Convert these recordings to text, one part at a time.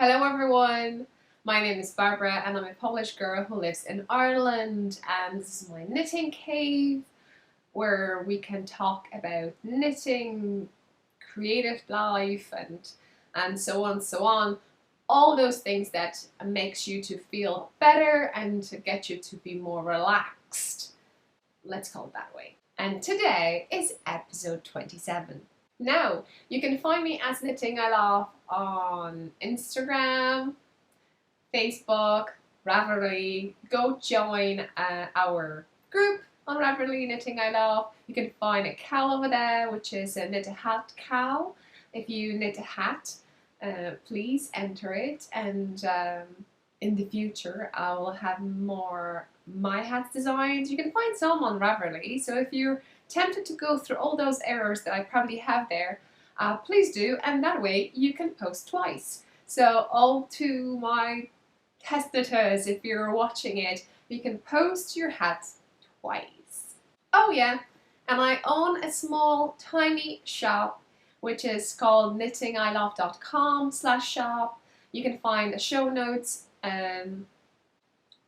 Hello everyone, my name is Barbara and I'm a Polish girl who lives in Ireland, and this is my knitting cave where we can talk about knitting, creative life and so on, all those things that makes you to feel better and to get you to be more relaxed. Let's call it that way. And today is episode 27. Now, you can find me as Knitting I Love on Instagram, Facebook, Ravelry. Go join our group on Ravelry, Knitting I Love. You can find a KAL over there, which is a knit a hat KAL. If you knit a hat, please enter it, and in the future I will have more my hats designs. You can find some on Ravelry, so if you're tempted to go through all those errors that I probably have there, please do, and that way you can post twice. So all to my test knitters, if you're watching it, you can post your hats twice. Oh yeah, and I own a small tiny shop which is called knittingilove.com/shop. You can find the show notes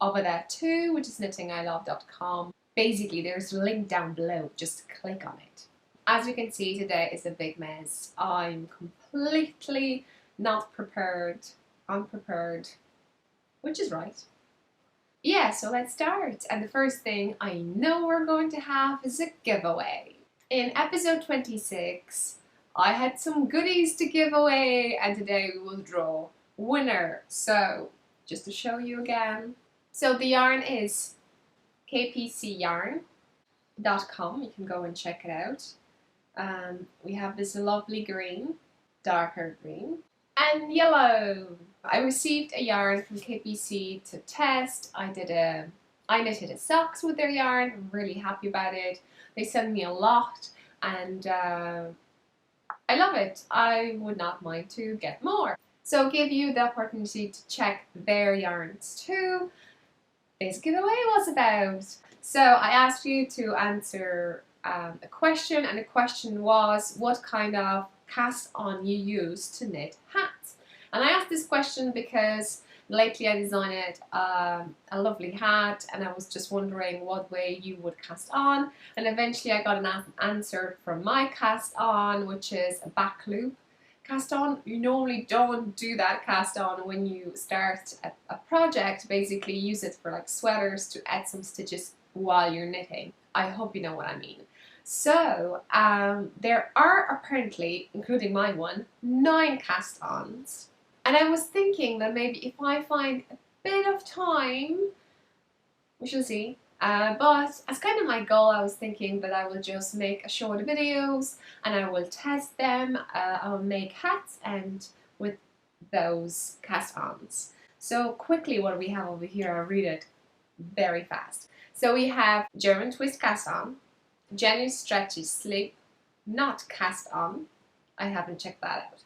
over there too, which is knittingilove.com. Basically, there's a link down below, just click on it. As you can see, today is a big mess. I'm completely not prepared, unprepared, which is right. Yeah, so let's start. And the first thing I know we're going to have is a giveaway. In episode 26, I had some goodies to give away, and today we will draw winner. So, just to show you again. So the yarn is kpcyarn.com. You can go and check it out. We have this lovely green, darker green, and yellow. I received a yarn from KPC to test. I knitted a socks with their yarn. I'm really happy about it. They sent me a lot, and I love it. I would not mind to get more. So give you the opportunity to check their yarns too. This giveaway was about. So I asked you to answer a question, and the question was what kind of cast on you use to knit hats. And I asked this question because lately I designed a lovely hat, and I was just wondering what way you would cast on, and eventually I got an answer from my cast on, which is a back loop cast on. You normally don't do that cast on when you start a project. Basically use it for like sweaters to add some stitches while you're knitting. I hope you know what I mean. So there are apparently, including my one, 9 cast ons, and I was thinking that maybe if I find a bit of time, we shall see. But as kind of my goal, I was thinking that I will just make a short videos and I will test them. I will make hats and with those cast-ons. So quickly what we have over here, I'll read it very fast. So we have German twist cast-on, Jenny stretchy slip, not cast-on. I haven't checked that out.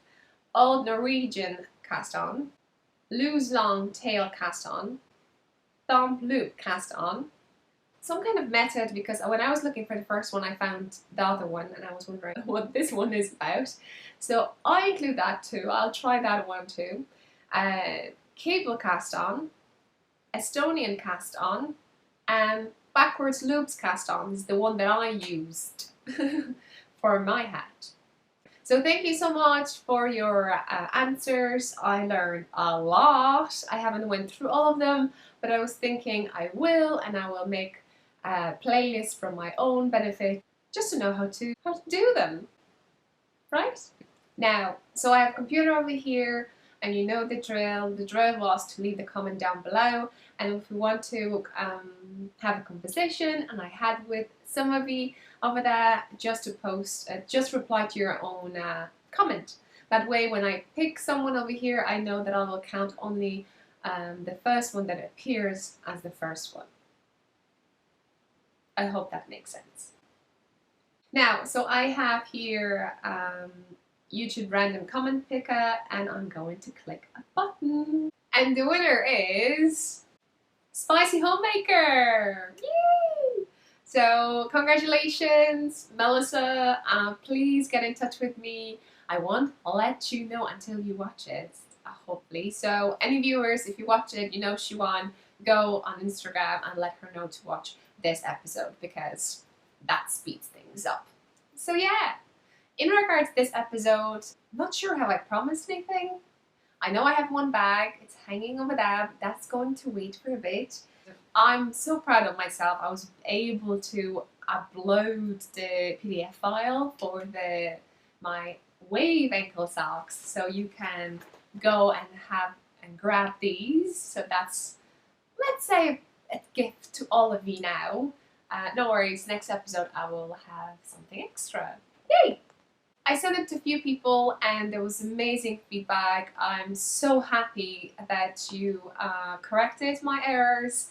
Old Norwegian cast-on, loose long tail cast-on, thumb loop cast-on. Some kind of method, because when I was looking for the first one I found the other one and I was wondering what this one is about. So I include that too. I'll try that one too. Cable cast on, Estonian cast on, and backwards loops cast on is the one that I used for my hat. So thank you so much for your answers. I learned a lot. I haven't went through all of them, but I was thinking I will, and I will make a playlist for my own benefit just to know how to do them, right? Now, so I have a computer over here, and you know the drill. The drill was to leave the comment down below, and if you want to have a conversation, and I had with some of you over there, just to post, just reply to your own comment. That way, when I pick someone over here, I know that I will count only the first one that appears as the first one. I hope that makes sense. Now, so I have here YouTube random comment picker, and I'm going to click a button. And the winner is Spicy Homemaker! Yay! So congratulations, Melissa. Please get in touch with me. I won't let you know until you watch it. hopefully. So any viewers, if you watch it, you know Siobhan, go on Instagram and let her know to watch this episode because that speeds things up. So yeah, in regards to this episode, I'm not sure have I promised anything. I know I have one bag, it's hanging over there, but that's going to wait for a bit. I'm so proud of myself. I was able to upload the PDF file for my wave ankle socks, so you can go and grab these. So that's, let's say, a gift to all of you now. No worries, next episode I will have something extra. Yay! I sent it to a few people and there was amazing feedback. I'm so happy that you corrected my errors,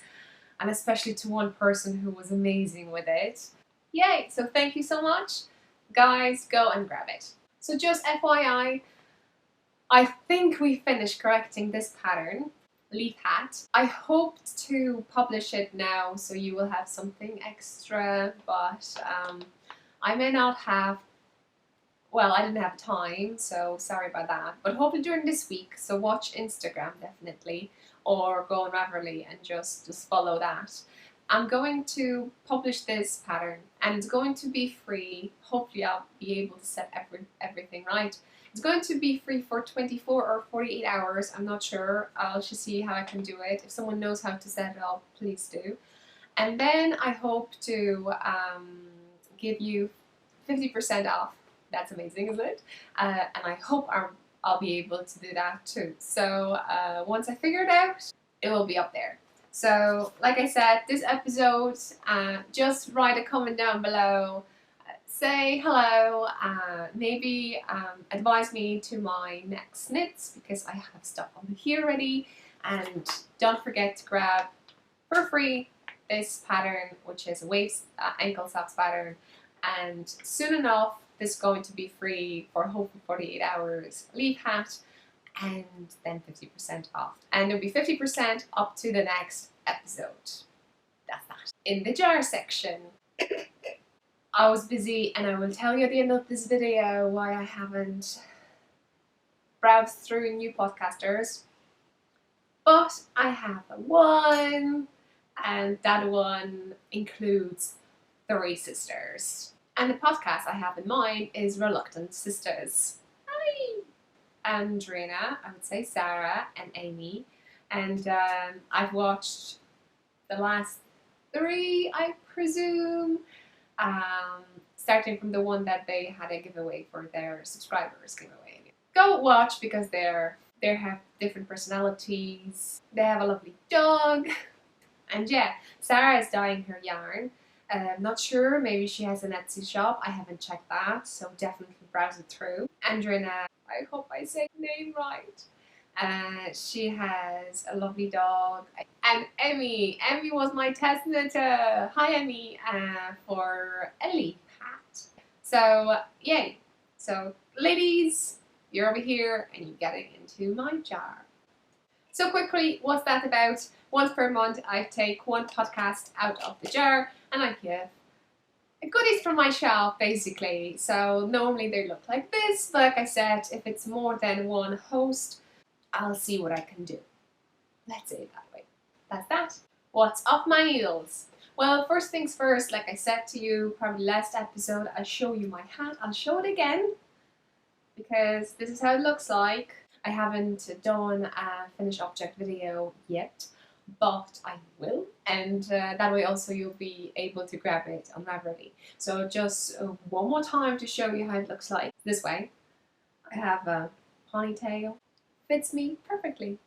and especially to one person who was amazing with it. Yay! So thank you so much. Guys, go and grab it. So just FYI, I think we finished correcting this pattern, leaf hat. I hoped to publish it now so you will have something extra, but I may not have. Well, I didn't have time, so sorry about that. But hopefully during this week, so watch Instagram definitely, or go on Ravelry and just follow that. I'm going to publish this pattern and it's going to be free. Hopefully I'll be able to set everything right. It's going to be free for 24 or 48 hours. I'm not sure. I'll just see how I can do it. If someone knows how to set it up, please do. And then I hope to give you 50% off. That's amazing, isn't it? And I hope I'll be able to do that too. So once I figure it out, it will be up there. So like I said, this episode, just write a comment down below. Say hello, maybe advise me to my next knits because I have stuff on here already. And don't forget to grab for free this pattern, which is a waist ankle socks pattern. And soon enough, this is going to be free for hopefully 48 hours leaf hat, and then 50% off. And it'll be 50% up to the next episode. That's that. In the jar section, I was busy, and I will tell you at the end of this video why I haven't browsed through new podcasters. But I have one, and that one includes 3 sisters. And the podcast I have in mind is Reluctant Sisters. Hi! Andrina, I would say Sarah, and Amy. And I've watched the last 3, I presume, starting from the one that they had a giveaway for their subscribers giveaway. Go watch because they have different personalities. They have a lovely dog. And yeah, Sarah is dyeing her yarn. Not sure, maybe she has an Etsy shop. I haven't checked that, so definitely browse it through. Andrina, I hope I say the name right. She has a lovely dog. And Emmy was my test knitter. Hi Emmy, for a leaf hat. So yay. So ladies, you're over here and you're getting into my jar. So quickly, what's that about? Once per month I take one podcast out of the jar and I give goodies from my shelf basically. So normally they look like this, but like I said, if it's more than one host, I'll see what I can do. Let's say it that way. That's that. What's up my needles? Well, first things first, like I said to you probably last episode, I'll show you my hat. I'll show it again because this is how it looks like. I haven't done a finished object video yet, but I will, and that way also you'll be able to grab it on Ravelry. So just one more time to show you how it looks like. This way, I have a ponytail, fits me perfectly.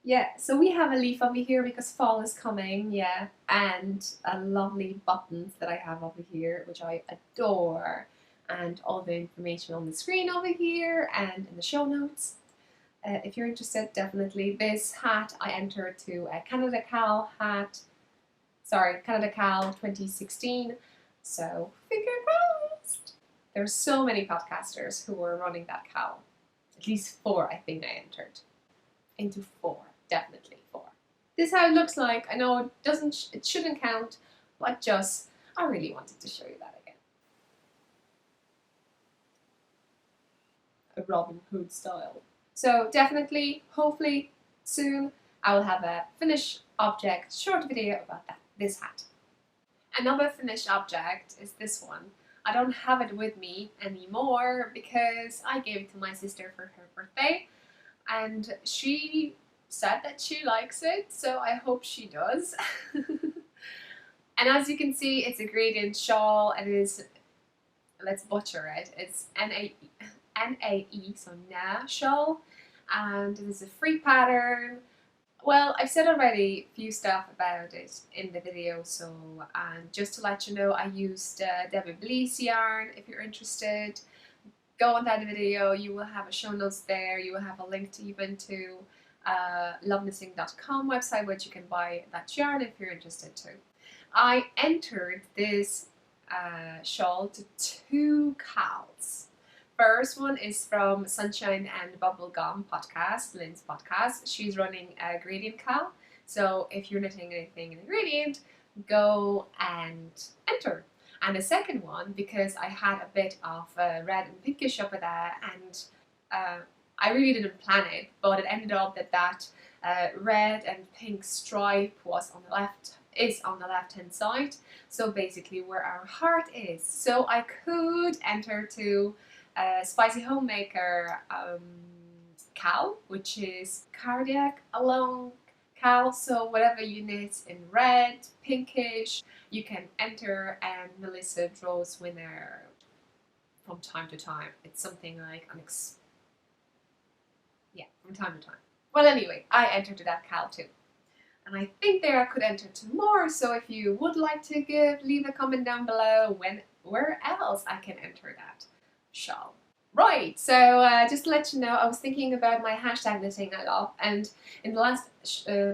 Yeah, so we have a leaf over here because fall is coming, yeah, and a lovely buttons that I have over here, which I adore. And all the information on the screen over here and in the show notes. If you're interested, definitely. This hat I entered to a Canada KAL hat. Sorry, Canada KAL 2016. So, finger crossed. There's so many podcasters who were running that KAL. At least 4, I think I entered. Into 4, definitely 4. This is how it looks like. I know it shouldn't count, but just, I really wanted to show you that again. A Robin Hood style. So definitely, hopefully soon, I will have a finished object short video about this hat. Another finished object is this one. I don't have it with me anymore because I gave it to my sister for her birthday, and she said that she likes it, so I hope she does. And as you can see, it's a gradient shawl, and it is, let's butcher it, it's N-A-E, so Na shawl, and it is a free pattern. Well, I've said already a few stuff about it in the video, so just to let you know, I used Debbie Blease yarn. If you're interested, go on that video. You will have a show notes there. You will have a link to even to loveknitting.com website, which you can buy that yarn if you're interested too. I entered this shawl to 2 KALs. First one is from Sunshine and Bubblegum podcast, Lynn's podcast. She's running a gradient KAL. So if you're knitting anything in a gradient, go and enter. And the second one, because I had a bit of red and pinkish up there, and I really didn't plan it, but it ended up that red and pink stripe was on the left hand side, so basically where our heart is. So I could enter to Spicy Homemaker KAL, which is cardiac along KAL, so whatever you knit in red, pinkish, you can enter, and Melissa draws winner from time to time. It's something like from time to time. Well, anyway, I entered to that KAL too. And I think there I could enter to more, so if you would like to leave a comment down below where else I can enter that shawl. Right, so just to let you know, I was thinking about my hashtag knitting I love, and in the last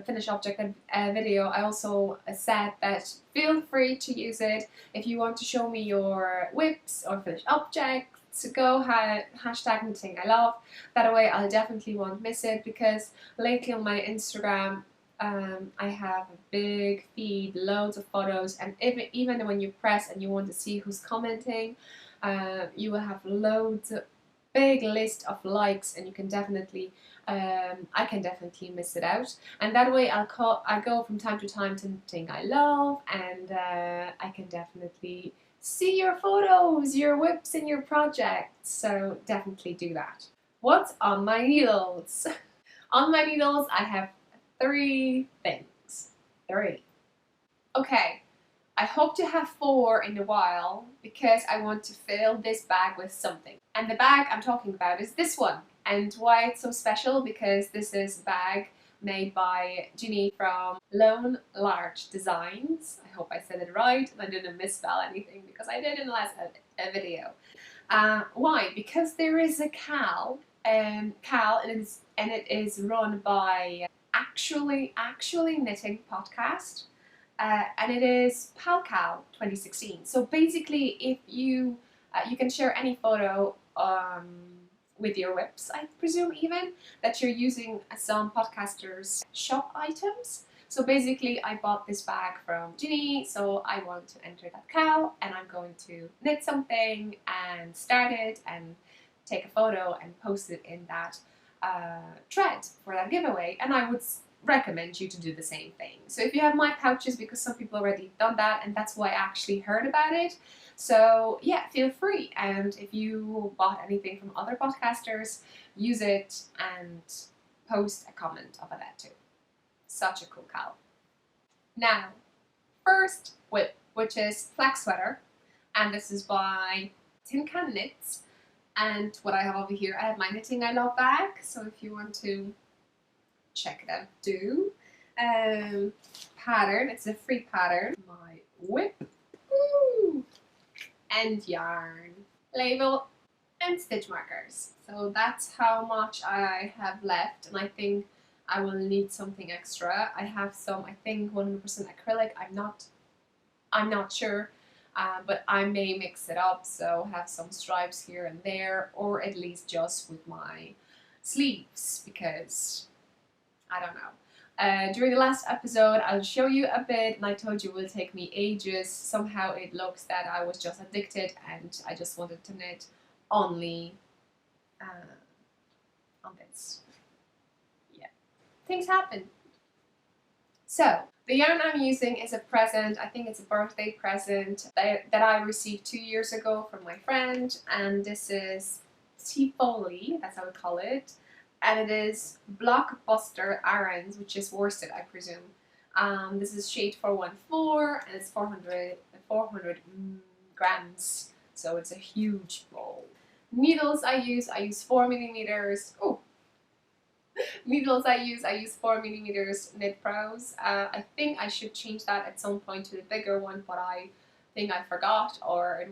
finished object video I also said that feel free to use it if you want to show me your whips or finished objects. Go hashtag knitting I love. That way I'll definitely won't miss it, because lately on my Instagram I have a big feed, loads of photos, and even when you press and you want to see who's commenting, you will have loads of big list of likes, and you can definitely I can definitely miss it out. And that way I go from time to time to knitting I love, and I can definitely see your photos, your whips, and your projects. So definitely do that. What's on my needles? On my needles I have 3 things. 3. Okay, I hope to have 4 in a while, because I want to fill this bag with something. And the bag I'm talking about is this one. And why it's so special, because this is a bag made by Ginny from Lone Larch Designs. I hope I said it right and I didn't misspell anything, because I did in the last video. Why? Because there is a KAL, and it is run by Actually Knitting podcast. And it is KAL 2016. So basically, if you can share any photo with your whips, I presume, even that you're using some podcasters' shop items. So basically, I bought this bag from Ginny, so I want to enter that KAL, and I'm going to knit something and start it and take a photo and post it in that thread for that giveaway. And I would recommend you to do the same thing. So if you have my pouches, because some people already done that, and that's why I actually heard about it. So yeah, feel free. And if you bought anything from other podcasters, use it and post a comment about that too. Such a cool KAL. Now, first whip, which is Flax Sweater, and this is by Tin Can Knits. And what I have over here, I have my Knitting I Love bag, so if you want to check it out, do. Pattern, it's a free pattern. My whip, and yarn, label, and stitch markers. So that's how much I have left, and I think I will need something extra. I have some, I think 100% acrylic. I'm not sure. But I may mix it up, so have some stripes here and there, or at least just with my sleeves, because I don't know. During the last episode, I'll show you a bit, and I told you it will take me ages. Somehow it looks that I was just addicted, and I just wanted to knit only on this. Yeah, things happen. So the yarn I'm using is a present. I think it's a birthday present that I received 2 years ago from my friend, and this is Tifoli, that's how we call it, and it is Blockbuster Arons, which is worsted, I presume. This is shade 414, and it's 400 grams, so it's a huge bowl. Needles I use 4mm. Oh, needles I use 4mm Knit Pros. I think I should change that at some point to the bigger one, but I think I forgot, or it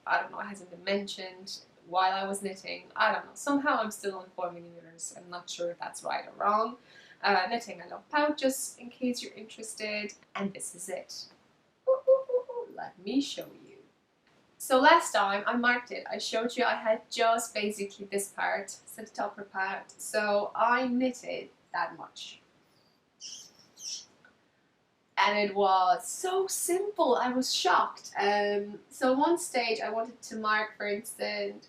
I don't know, it hasn't been mentioned while I was knitting. I don't know. Somehow I'm still on 4mm. I'm not sure if that's right or wrong. Knitting I Love pouches, in case you're interested, and this is it. Let me show you. So last time I marked it, I showed you I had just basically this part, so the topper part, so I knitted that much. And it was so simple, I was shocked. So one stage I wanted to mark, for instance,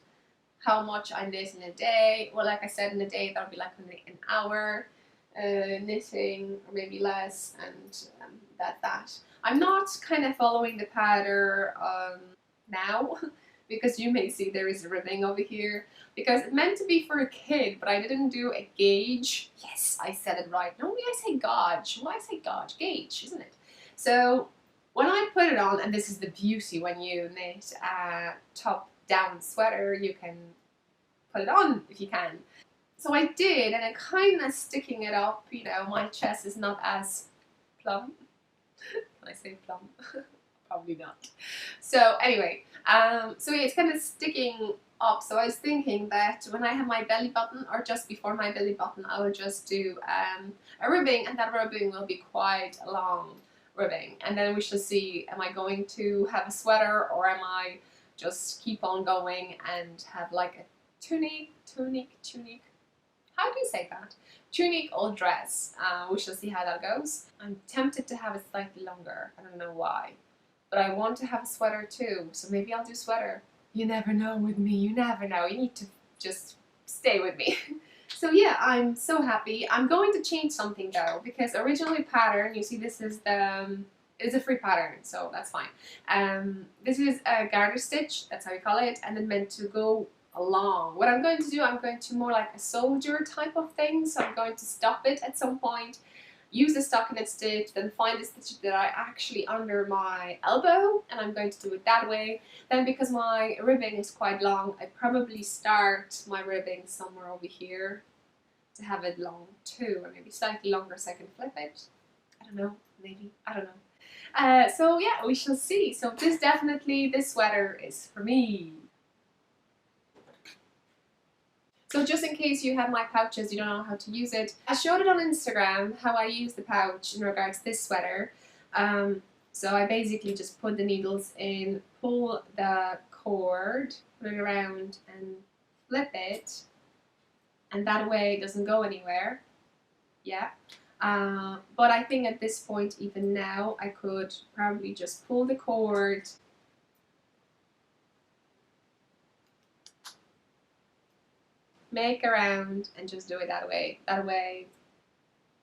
how much I knit in a day. Well, like I said, in a day that would be like an hour knitting, or maybe less, and that. I'm not kind of following the pattern now, because you may see there is a ribbing over here, because it's meant to be for a kid, but I didn't do a gauge. Yes, I said it right. Normally I say gauge. Why I say gauge? Gauge, isn't it? So when I put it on, and this is the beauty when you knit a top-down sweater, you can put it on if you can. So I did, and I'm kind of sticking it up, you know, my chest is not as plump. Can I say plump? Probably not. So anyway, so yeah, it's kind of sticking up. So I was thinking that when I have my belly button, or just before my belly button, I will just do a ribbing, and that ribbing will be quite a long ribbing. And then we shall see, am I going to have a sweater, or am I just keep on going and have like a tunic? How do you say that? Tunic or dress. We shall see how that goes. I'm tempted to have it slightly longer. I don't know why. But I want to have a sweater too, so maybe I'll do sweater. You never know with me, you never know. You need to just stay with me. So yeah, I'm so happy. I'm going to change something though, because originally pattern, you see this is it's a free pattern, so that's fine. This is a garter stitch, that's how you call it, and then meant to go along. What I'm going to do, I'm going to more like a soldier type of thing, so I'm going to stop it at some point, use the stockinette stitch, then find the stitches that are actually under my elbow, and I'm going to do it that way. Then because my ribbing is quite long, I probably start my ribbing somewhere over here to have it long too, or maybe slightly longer so I can flip it. I don't know, maybe, I don't know. So yeah, we shall see. So this sweater is for me. So just in case you have my pouches, you don't know how to use it, I showed it on Instagram how I use the pouch in regards to this sweater. So I basically just put the needles in, pull the cord, put it around and flip it, and that way it doesn't go anywhere. Yeah. But I think at this point, even now, I could probably just pull the cord, make around, and just do it that way. That way,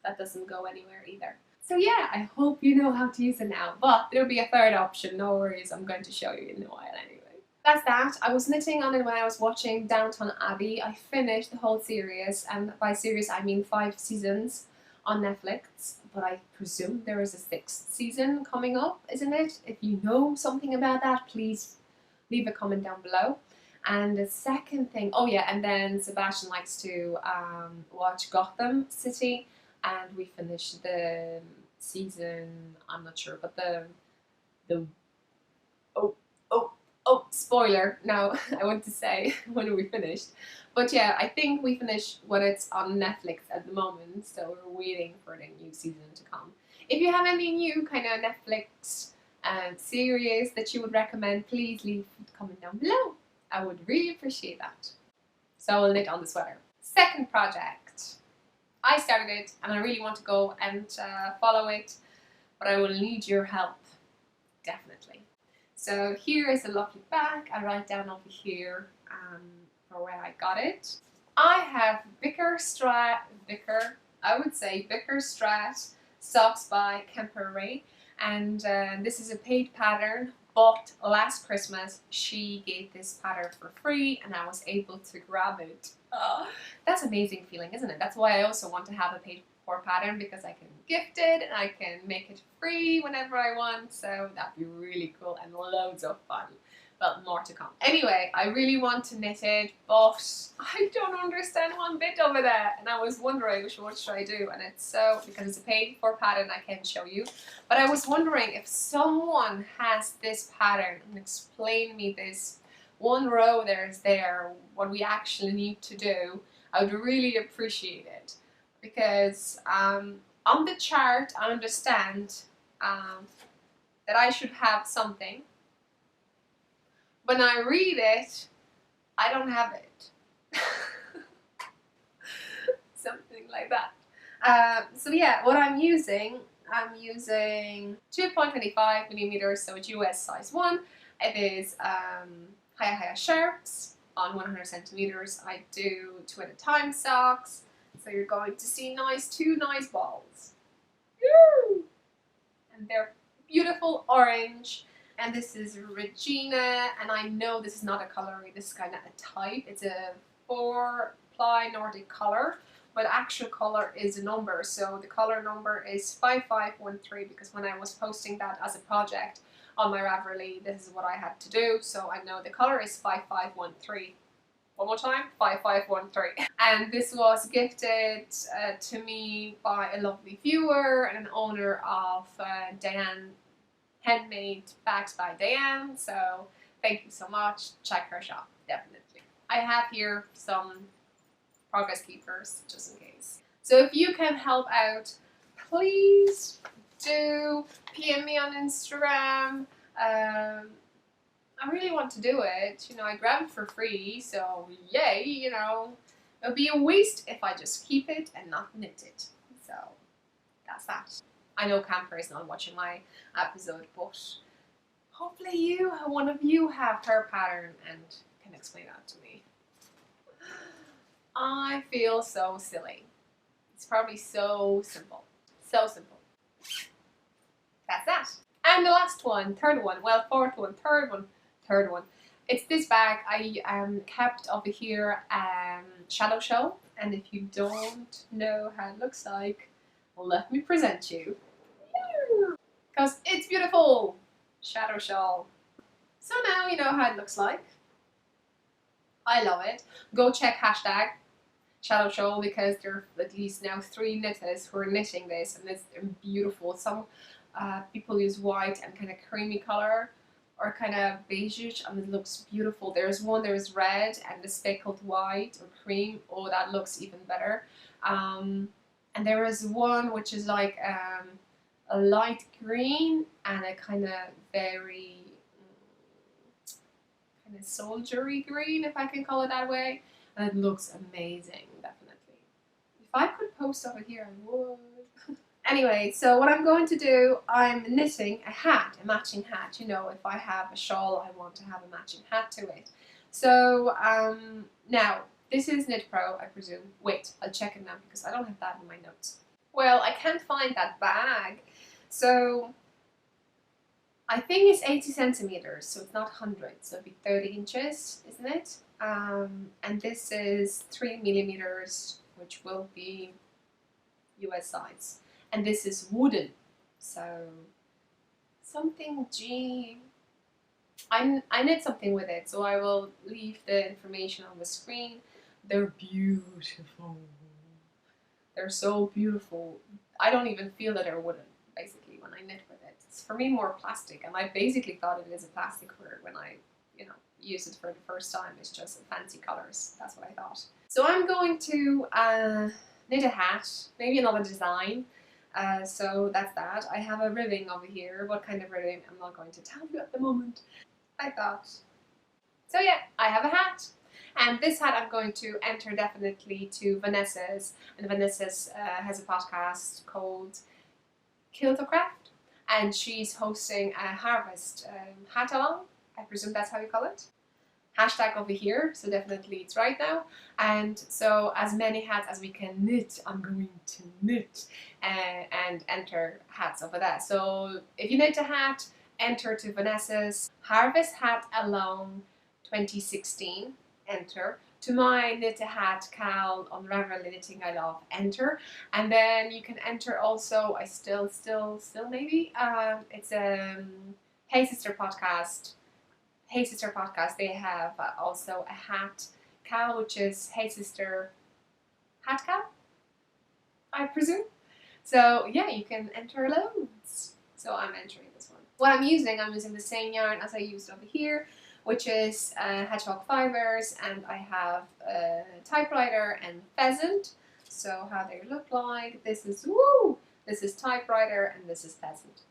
that doesn't go anywhere either. So yeah, I hope you know how to use it now, but there'll be a third option, no worries, I'm going to show you in a while anyway. That's that. I was knitting on it when I was watching Downton Abbey. I finished the whole series, and by series I mean 5 seasons on Netflix, but I presume there is a 6th season coming up, isn't it? If you know something about that, please leave a comment down below. And the second thing, oh yeah, and then Sebastian likes to watch Gotham City, and we finished the season, I'm not sure, but oh, spoiler, now I want to say when we finished. But yeah, I think we finished when it's on Netflix at the moment, so we're waiting for the new season to come. If you have any new kind of Netflix series that you would recommend, please leave a comment down below. I would really appreciate that. So I'll knit on the sweater. Second project. I started it and I really want to go and follow it, but I will need your help, definitely. So here is a lovely bag. I write down over here for where I got it. I have Bicker Strat socks by Kemper, and this is a paid pattern, but last Christmas she gave this pattern for free and I was able to grab it. Oh, that's amazing feeling, isn't it? That's why I also want to have a paid for pattern, because I can gift it and I can make it free whenever I want, so that'd be really cool and loads of fun. Well, more to come. Anyway, I really want to knit it, but I don't understand one bit of it, and I was wondering what should I do, and it's so, because it's a paid for pattern, I can show you, but I was wondering if someone has this pattern and explain me this one row there, what we actually need to do. I would really appreciate it, because on the chart I understand that I should have something. When I read it, I don't have it. Something like that. So yeah, what I'm using 2.25 millimeters, so it's US size 1. It is high sharps on 100 centimeters. I do 2 at a time socks, so you're going to see two nice balls. Woo! And they're beautiful orange. And this is Regina, and I know this is not a coloring, this is kind of a type. It's a 4-ply Nordic color, but actual color is a number. So the color number is 5513, because when I was posting that as a project on my Ravelry, this is what I had to do. So I know the color is 5513. One more time, 5513. And this was gifted to me by a lovely viewer and an owner of Diane Handmade Bags by Diane, so thank you so much. Check her shop, definitely. I have here some progress keepers, just in case. So if you can help out, please do PM me on Instagram. I really want to do it. You know, I grabbed it for free, so yay, you know. It'll be a waste if I just keep it and not knit it. So that's that. I know Camper is not watching my episode, but hopefully one of you have her pattern and can explain that to me. I feel so silly. It's probably so simple. So simple. That's that. And the last one, third one. It's this bag I kept over here, Shadow Shawl. And if you don't know how it looks like, let me present you. Because it's beautiful! Shadow Shawl. So now you know how it looks like. I love it. Go check hashtag Shadow Shawl, because there are at least now 3 knitters who are knitting this, and it's beautiful. Some people use white and kind of creamy color, or kind of beigeish, and it looks beautiful. There's red and the speckled white or cream. Oh, that looks even better. And there is one which is like a light green and a kind of very kind of soldiery green, if I can call it that way. And it looks amazing, definitely. If I could post over here, I would. Anyway, so what I'm going to do, I'm knitting a hat, a matching hat. You know, if I have a shawl, I want to have a matching hat to it. So now, this is Knit Pro, I presume. Wait, I'll check it now because I don't have that in my notes. Well, I can't find that bag. So I think it's 80 centimeters, so it's not 100, so it'd be 30 inches, isn't it? And this is 3 millimeters, which will be US size. And this is wooden, so something G. I knit something with it, so I will leave the information on the screen. They're beautiful. They're so beautiful. I don't even feel that they're wooden, basically, when I knit with it. It's for me more plastic, and I basically thought it is a plastic when I, you know, used it for the first time. It's just fancy colors. That's what I thought. So I'm going to knit a hat, maybe another design. So that's that. I have a ribbing over here. What kind of ribbing? I'm not going to tell you at the moment. I thought. So yeah, I have a hat. And this hat I'm going to enter definitely to Vanessa's. And Vanessa's has a podcast called Kiltocraft. And she's hosting a harvest hat along. I presume that's how you call it. hashtag over here, so definitely it's right now. And so as many hats as we can knit, I'm going to knit and enter hats over that. So if you knit a hat, enter to Vanessa's Harvest Hat Alone 2016, enter. To my knit a hat KAL on Ravelry Knitting I Love, enter. And then you can enter also, I still maybe, it's Hey Sister Podcast. Hey Sister Podcast, they have also a hat KAL, which is Hey Sister Hat KAL, I presume. So yeah, you can enter loads. So I'm entering this one. What I'm using the same yarn as I used over here, which is Hedgehog Fibers, and I have a typewriter and pheasant. So how they look like, this is typewriter and this is pheasant.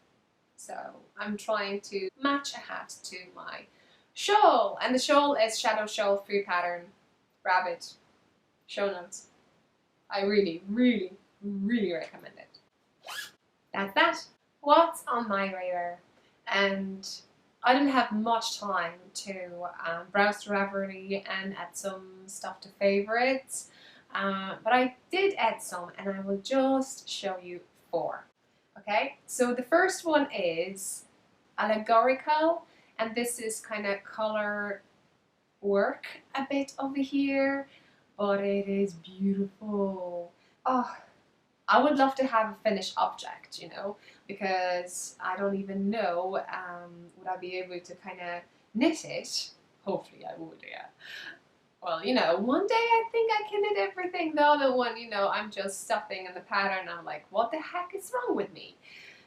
So I'm trying to match a hat to my shawl, and the shawl is Shadow Shawl Free Pattern Rabbit. Show notes. I really recommend it. That's that. What's on my radar? And I didn't have much time to browse through Ravelry and add some stuff to favorites, but I did add some, and I will just show you 4. Okay, so the first one is allegorical, and this is kind of color work a bit over here, but it is beautiful. Oh, I would love to have a finished object, you know, because I don't even know, would I be able to kind of knit it? Hopefully I would, yeah. Well, you know, one day I think I can knit everything. The other one, you know, I'm just stuffing in the pattern. I'm like, what the heck is wrong with me?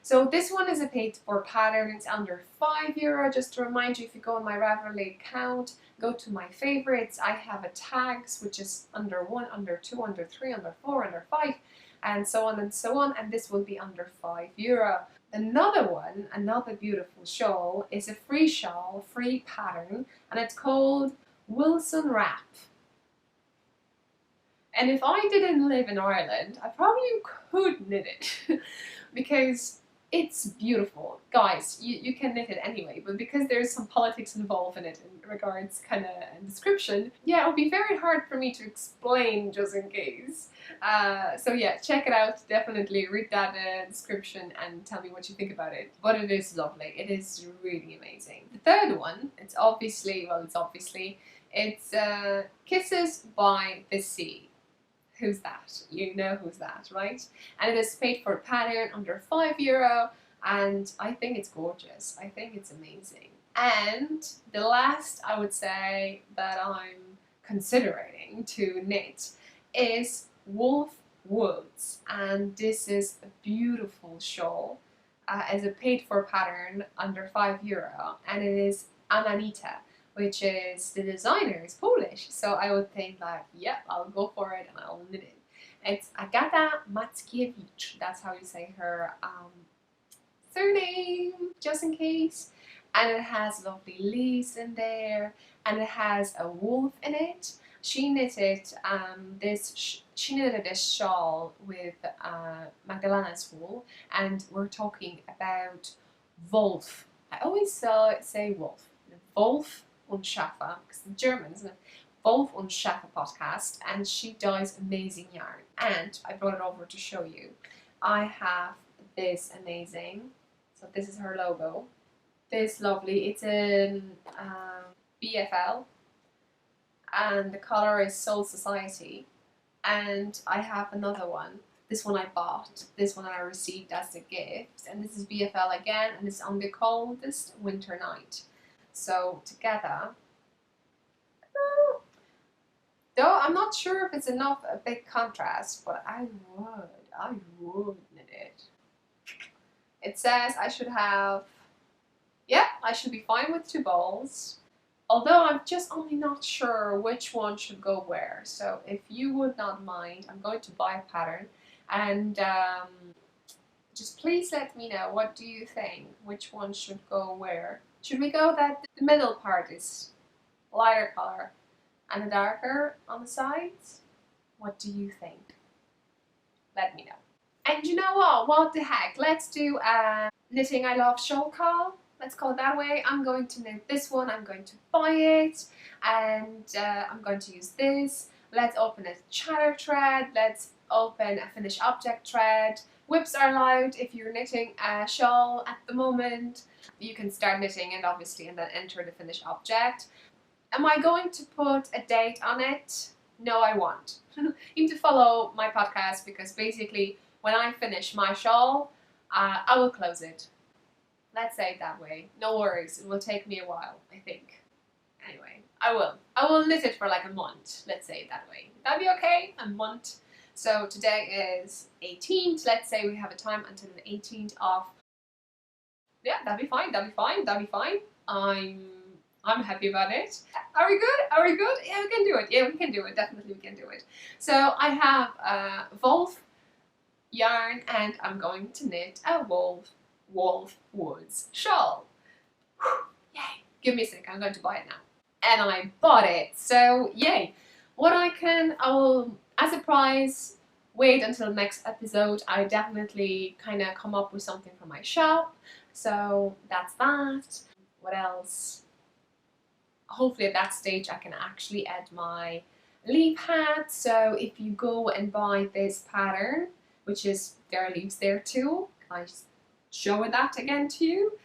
So this one is a paid for pattern. It's under €5. Just to remind you, if you go on my Ravelry account, go to my favorites. I have a tags, which is under 1, under 2, under 3, under 4, under 5, and so on and so on. And this will be under €5. Another one, another beautiful shawl, is a free shawl, free pattern, and it's called Wilson Wrap. And if I didn't live in Ireland, I probably could knit it because it's beautiful. Guys, you can knit it anyway, but because there's some politics involved in it in regards kind of description, yeah, it would be very hard for me to explain just in case. So yeah, check it out, definitely read that description and tell me what you think about it. But it is lovely, it is really amazing. The third one, it's Kisses by the Sea. Who's that? You know who's that, right? And it is paid for pattern under €5, and I think it's gorgeous. I think it's amazing. And the last, I would say, that I'm considering to knit is Wolf Woods, and this is a beautiful shawl as a paid for pattern under €5, and it is Amanita, which is the designer is Polish, so I would think like, yep, I'll go for it and I'll knit it. It's Agata Mackiewicz, that's how you say her surname, just in case. And it has lovely leaves in there, and it has a wolf in it. She knitted she knitted this shawl with Magdalena's wool, and we're talking about Wolf. I always say wolf. Wolf und Schaffer, because the Germans, Wolf und Schaffer podcast, and she dyes amazing yarn. And I brought it over to show you. I have this amazing, so this is her logo. This lovely, it's in BFL, and the color is Soul Society. And I have another one. This one I bought, this one I received as a gift, and this is BFL again, and it's on the coldest winter night. So together, though I'm not sure if it's enough a big contrast, but I would knit it. It says I should have, yeah, I should be fine with 2 balls. Although I'm just only not sure which one should go where. So if you would not mind, I'm going to buy a pattern, and just please let me know, what do you think? Which one should go where? Should we go that the middle part is lighter color and the darker on the sides? What do you think? Let me know. And you know what? What the heck? Let's do a Knitting I Love shawl call. let's call it that way. I'm going to knit this one, I'm going to buy it, and I'm going to use this. Let's open a chatter thread, let's open a finished object thread. Whips are allowed if you're knitting a shawl at the moment. You can start knitting it obviously and then enter the finished object. Am I going to put a date on it? No, I won't. You need to follow my podcast because basically when I finish my shawl, I will close it. Let's say it that way. No worries, it will take me a while, I think. Anyway, I will knit it for like a month, let's say it that way. That'd be okay, a month. So today is 18th, let's say we have a time until the 18th of, yeah, that'd be fine, that'd be fine, that'd be fine. I'm happy about it. Are we good? Are we good? Yeah, we can do it. Yeah, we can do it. Definitely we can do it. So I have Wolf yarn and I'm going to knit a Wolf Woods shawl. Whew, yay. Give me a sec. I'm going to buy it now. And I bought it. So yay. I will, as a prize, wait until the next episode. I definitely kind of come up with something for my shop. So that's that. What else? Hopefully at that stage I can actually add my leaf hat. So if you go and buy this pattern, which is, there are leaves there too, can I just show that again to you?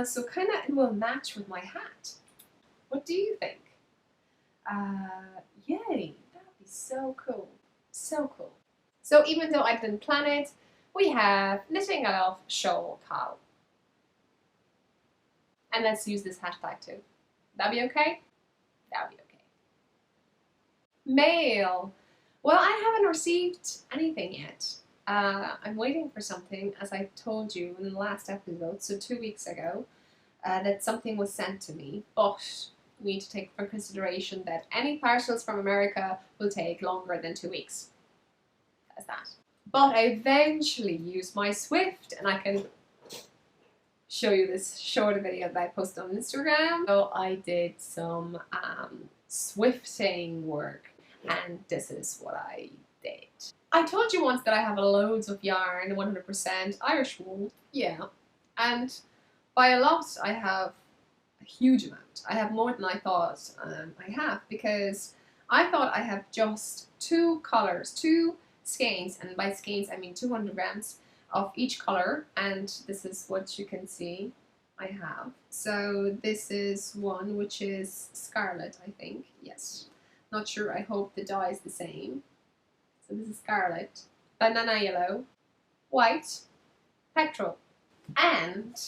So kind of it will match with my hat. What do you think? Yay, that'd be so cool. So cool. So even though I didn't plan it, we have knittingilove shawl KAL. And let's use this hashtag too. That'd be okay? That'd be okay. Mail. Well, I haven't received anything yet. I'm waiting for something, as I told you in the last episode, so 2 weeks ago, that something was sent to me, but we need to take for consideration that any parcels from America will take longer than 2 weeks. That's that. But I eventually used my Swift, and I can show you this short video that I posted on Instagram. So I did some swifting work, and this is what I did. I told you once that I have loads of yarn, 100% Irish wool, yeah, and by a lot I have a huge amount. I have more than I thought I have, because I thought I have just 2 colors, 2 skeins, and by skeins I mean 200 grams of each color, and this is what you can see I have. So this is one which is scarlet, I think, yes, not sure, I hope the dye is the same. So this is scarlet, banana yellow, white, petrol, and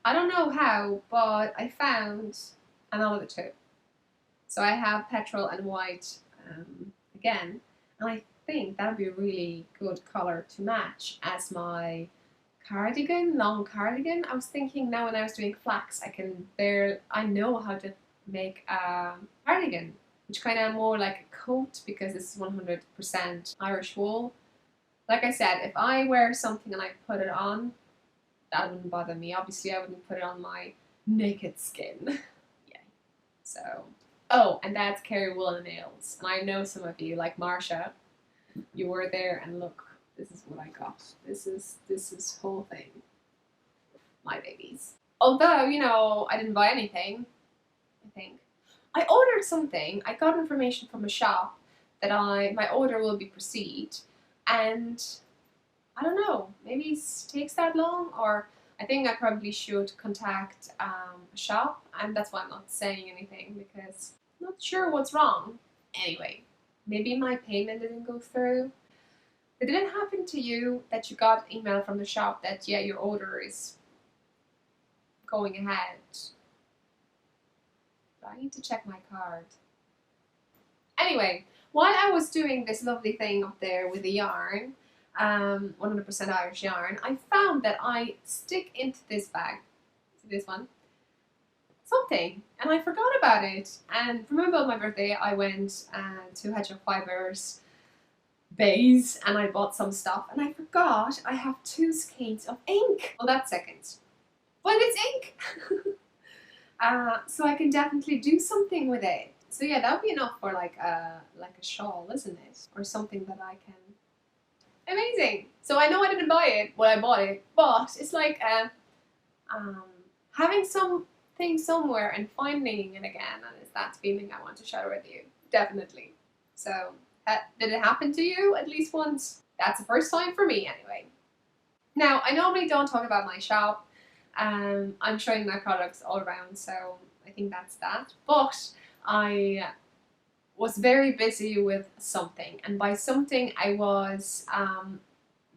I don't know how, but I found another 2. So I have petrol and white again, and I think that would be a really good color to match as my cardigan, long cardigan. I was thinking now when I was doing flax, I know how to make a cardigan, which kind of more like a coat, because this is 100% Irish wool. Like I said, if I wear something and I put it on, that wouldn't bother me. Obviously I wouldn't put it on my naked skin. Yeah. So, oh, and that's Kerry Woolen Nails. And I know some of you, like Marsha, you were there, and look, this is what I got. This is whole thing. My babies. Although, you know, I didn't buy anything, I think. I ordered something. I got information from a shop that my order will be proceed, and I don't know, maybe it takes that long, or I think I probably should contact a shop, and that's why I'm not saying anything, because I'm not sure what's wrong. Anyway, maybe my payment didn't go through. Did it happen to you that you got an email from the shop that, yeah, your order is going ahead? I need to check my card. Anyway, while I was doing this lovely thing up there with the yarn, 100% Irish yarn, I found that I stick into this bag, this one, something, and I forgot about it. And remember on my birthday I went to Hedgehog Fibers Bays and I bought some stuff, and I forgot I have 2 skeins of ink. Well, that's second, but it's ink. So I can definitely do something with it. So yeah, that would be enough for like a shawl, isn't it? Or something that I can. Amazing. So I know I didn't buy it when I bought it, but it's like a having something somewhere and finding it again, and it's that feeling I want to share with you, definitely. So, did it happen to you at least once? That's the first time for me anyway. Now, I normally don't talk about my shop. I'm showing my products all around, so I think that's that. But I was very busy with something, and by something I was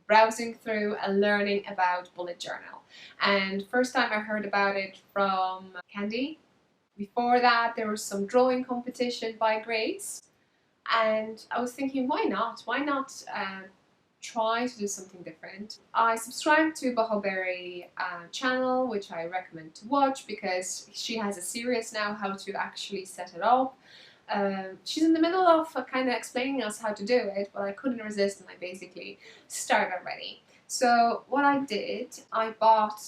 browsing through and learning about bullet journal. And first time I heard about it from Candy. Before that, there was some drawing competition by Grace, and I was thinking, why not? Why not try to do something different? I subscribe to Bohoberry channel, which I recommend to watch because she has a series now how to actually set it up. She's in the middle of kind of explaining us how to do it, but I couldn't resist and I basically started already. So what I did, I bought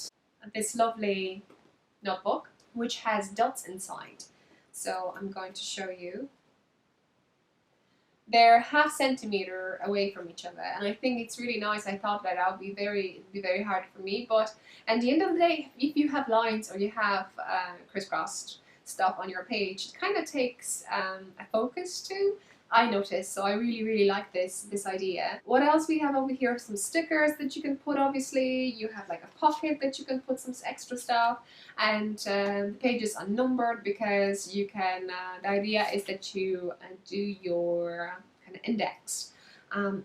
this lovely notebook which has dots inside. So I'm going to show you. They're ½ centimeter away from each other, and I think it's really nice. I thought that would be very hard for me, but at the end of the day, if you have lines or you have crisscrossed stuff on your page, it kind of takes a focus too, I noticed. So I really like this idea. What else we have over here? Some stickers that you can put. Obviously you have like a pocket that you can put some extra stuff, and the pages are numbered because you can the idea is that you do your kind of index.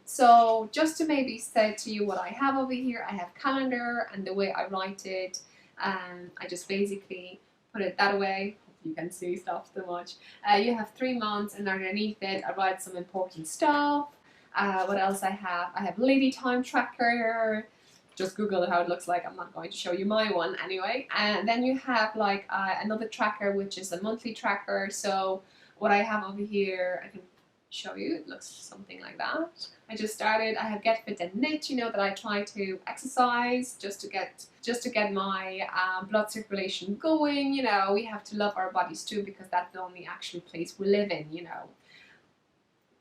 So just to maybe say to you what I have over here, I have calendar, and the way I write it, I just basically put it that way. You can see stuff so much. You have 3 months, and underneath it I write some important stuff. What else I have? I have lady time tracker. Just Google how it looks like. I'm not going to show you my one anyway. And then you have like another tracker, which is a monthly tracker. So what I have over here, I can show you. It looks something like that. I just started. I have Get Fit and Knit. You know that I try to exercise just to get my blood circulation going. You know, we have to love our bodies too, because that's the only actual place we live in. You know,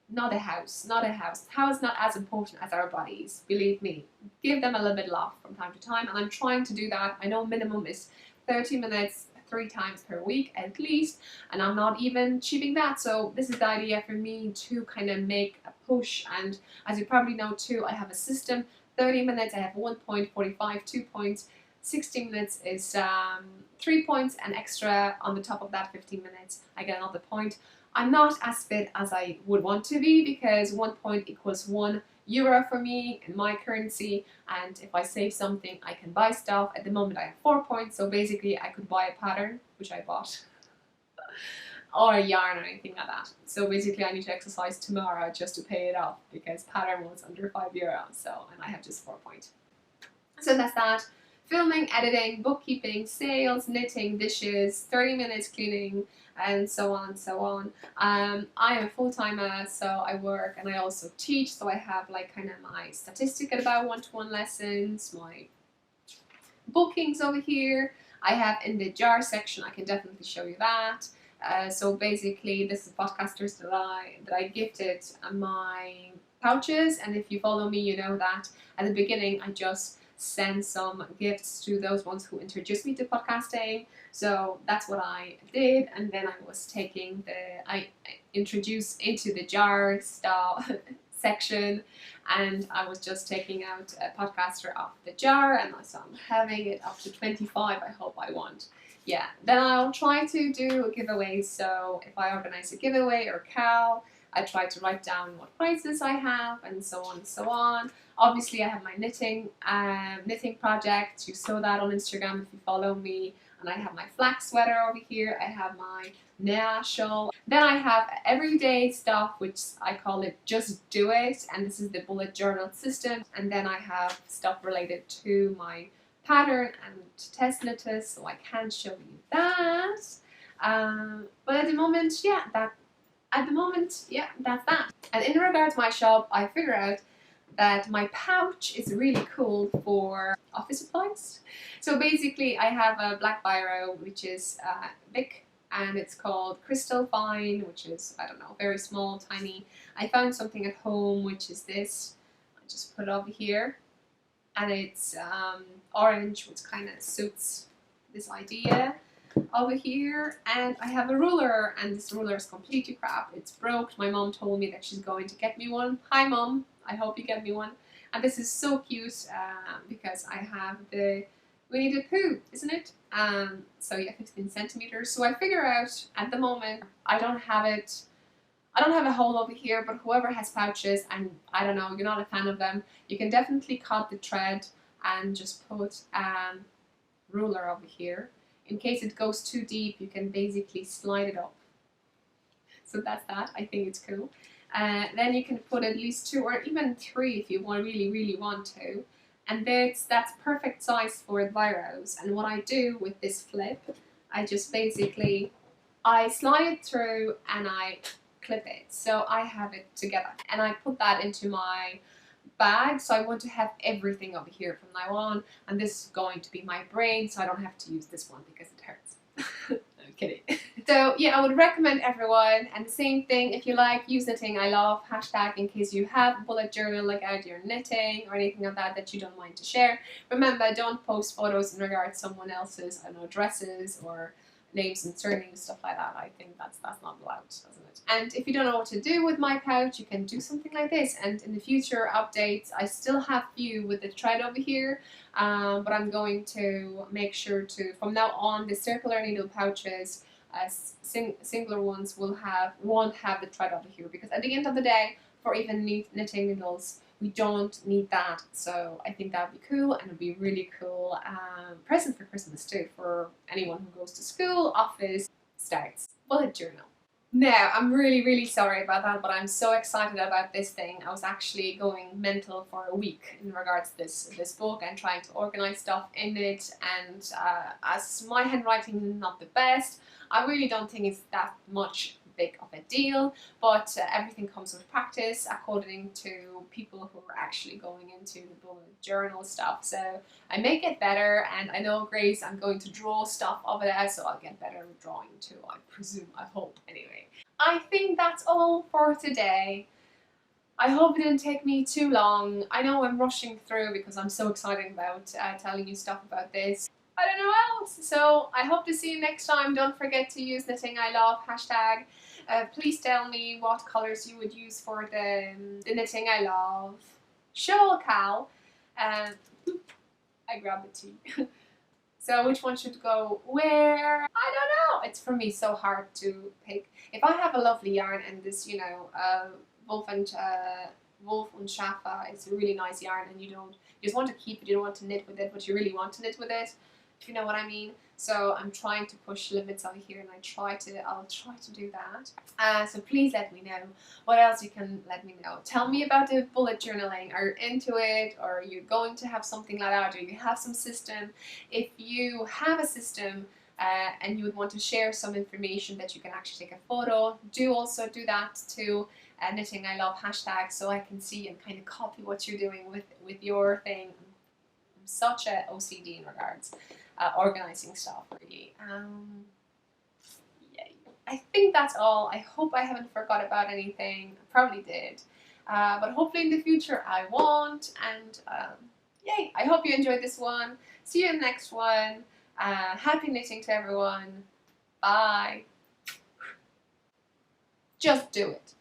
not a house, not a house. The house is not as important as our bodies. Believe me. Give them a little bit of love from time to time, and I'm trying to do that. I know minimum is 30 minutes. 3 times per week at least, and I'm not even achieving that. So this is the idea for me to kind of make a push. And as you probably know too, I have a system. 30 minutes I have 1 point, 45 2 points, 60 minutes is 3 points, and extra on the top of that 15 minutes I get another point. I'm not as fit as I would want to be, because 1 point equals €1 for me in my currency, and if I save something I can buy stuff. At the moment I have 4 points, so basically I could buy a pattern, which I bought, or a yarn or anything like that. So basically I need to exercise tomorrow just to pay it off, because pattern was under €5, so, and I have just 4 points. So that's that. Filming, editing, bookkeeping, sales, knitting, dishes, 30 minutes cleaning, and so on and so on. I am a full-timer, so I work and I also teach, so I have like kind of my statistic at about one-to-one lessons, my bookings over here. I have in the jar section, I can definitely show you that. So basically this is podcasters that I gifted my pouches, and if you follow me you know that at the beginning I just send some gifts to those ones who introduced me to podcasting. So that's what I did, and then I was taking I introduced into the jar style section, and I was just taking out a podcaster off the jar, and so I'm having it up to 25. I hope I want. Yeah, then I'll try to do giveaways. So if I organize a giveaway or KAL, I try to write down what prices I have, and so on and so on. Obviously I have my knitting project. You saw that on Instagram if you follow me. And I have my flax sweater over here. I have my shawl. Then I have everyday stuff, which I call it Just Do It, and this is the bullet journal system. And then I have stuff related to my pattern and test knitters, so I can show you that. But at the moment, yeah, that's that. And in regard to my shop, I figured out that my pouch is really cool for office supplies. So basically I have a black biro, which is big, and it's called Crystal Fine, which is, I don't know, very small, tiny. I found something at home, which is this. I just put it over here, and it's orange, which kind of suits this idea over here, and I have a ruler, and this ruler is completely crap. It's broke. My mom told me that she's going to get me one. Hi mom, I hope you get me one. And this is so cute because I have the Winnie the Pooh, isn't it? So yeah, 15 centimeters. So I figure out at the moment I don't have a hole over here, but whoever has pouches, and I don't know, you're not a fan of them, you can definitely cut the thread and just put ruler over here. In case it goes too deep, you can basically slide it up. So that's that. I think it's cool. Then you can put at least 2 or even 3 if you really want to. And that's perfect size for the biros. And what I do with this flip, I just basically, I slide it through and I clip it. So I have it together. And I put that into my bag, so I want to have everything over here from now on, and this is going to be my braid, so I don't have to use this one because it hurts. I'm kidding. So yeah, I would recommend everyone, and the same thing, if you like, use knitting I love hashtag in case you have a bullet journal like out your knitting or anything like that you don't mind to share. Remember, don't post photos in regards to someone else's, I don't know, dresses or names and surnames, stuff like that. I think that's not allowed, doesn't it? And if you don't know what to do with my pouch, you can do something like this. And in the future updates, I still have few with the thread over here, but I'm going to make sure to, from now on, the circular needle pouches, singular ones won't have the thread over here, because at the end of the day, for even knitting needles, we don't need that. So I think that would be cool, and it would be really cool present for Christmas too, for anyone who goes to school, office, starts bullet journal. Now, I'm really sorry about that, but I'm so excited about this thing. I was actually going mental for a week in regards to this book and trying to organize stuff in it, and as my handwriting is not the best, I really don't think it's that much big of a deal, but everything comes with practice, according to people who are actually going into the bullet journal stuff. So I may get better, and I know, Grace, I'm going to draw stuff over there, so I'll get better with drawing too, I presume, I hope. Anyway, I think that's all for today. I hope it didn't take me too long. I know I'm rushing through because I'm so excited about telling you stuff about this. I don't know what else. So I hope to see you next time. Don't forget to use knitting I love hashtag. Please tell me what colors you would use for the knitting I love shawl KAL. I grabbed the tea. So which one should go where? I don't know. It's for me so hard to pick. If I have a lovely yarn and this, you know, Wolf and Shafa is a really nice yarn, and you just want to keep it, you don't want to knit with it, but you really want to knit with it, if you know what I mean. So I'm trying to push limits over here, and I'll try to do that. So please let me know what else you can let me know. Tell me about the bullet journaling. Are you into it, or are you going to have something like that, or you have some system? If you have a system and you would want to share some information that you can actually take a photo, also do that to knitting I love hashtag, so I can see and kind of copy what you're doing with your thing. I'm such a OCD in regards organizing stuff, really. Yeah, I think that's all. I hope I haven't forgot about anything. I probably did, but hopefully in the future I won't. And yay! I hope you enjoyed this one. See you in the next one. Happy knitting to everyone. Bye. Just do it.